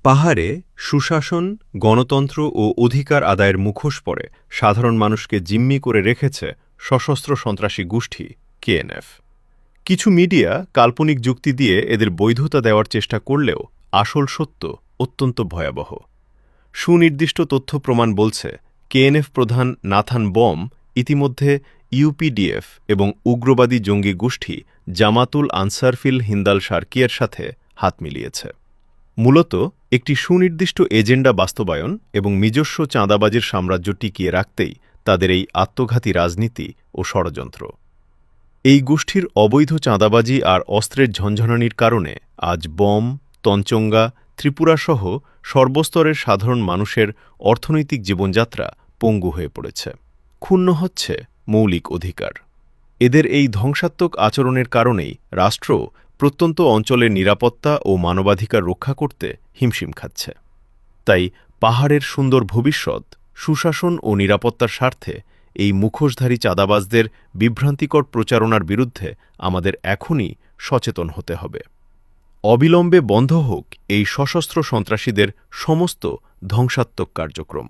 পাহাড়ে সুশাসন, গণতন্ত্র ও অধিকার আদায়ের মুখোশ পরে সাধারণ মানুষকে জিম্মি করে রেখেছে সশস্ত্র সন্ত্রাসী গোষ্ঠী কেএনএফ। কিছু মিডিয়া কাল্পনিক যুক্তি দিয়ে এদের বৈধতা দেওয়ার চেষ্টা করলেও আসল সত্য অত্যন্ত ভয়াবহ। সুনির্দিষ্ট তথ্য প্রমাণ বলছে কেএনএফ প্রধান নাথান বম ইতিমধ্যে ইউপিডিএফ এবং উগ্রবাদী জঙ্গি গোষ্ঠী জামাতুল আনসারফিল হিন্দাল শারকিয়ের সাথে হাত মিলিয়েছে। মূলত একটি সুনির্দিষ্ট এজেন্ডা বাস্তবায়ন এবং নিজস্ব চাঁদাবাজির সাম্রাজ্য টিকিয়ে রাখতেই তাদের এই আত্মঘাতী রাজনীতি ও ষড়যন্ত্র। এই গোষ্ঠীর অবৈধ চাঁদাবাজি আর অস্ত্রের ঝনঝনানির কারণে আজ বম, তঞ্চঙ্গা, ত্রিপুরাসহ সর্বস্তরের সাধারণ মানুষের অর্থনৈতিক জীবনযাত্রা পঙ্গু হয়ে পড়েছে। ক্ষুণ্ণ হচ্ছে মৌলিক অধিকার। এদের এই ধ্বংসাত্মক আচরণের কারণেই রাষ্ট্র প্রত্যন্ত অঞ্চলের নিরাপত্তা ও মানবাধিকার রক্ষা করতে হিমশিম খাচ্ছে। তাই পাহাড়ের সুন্দর ভবিষ্যৎ, সুশাসন ও নিরাপত্তার স্বার্থে এই মুখোশধারী চাঁদাবাজদের বিভ্রান্তিকর প্রচারণার বিরুদ্ধে আমাদের এখনই সচেতন হতে হবে। অবিলম্বে বন্ধ হোক এই সশস্ত্র সন্ত্রাসীদের সমস্ত ধ্বংসাত্মক কার্যক্রম।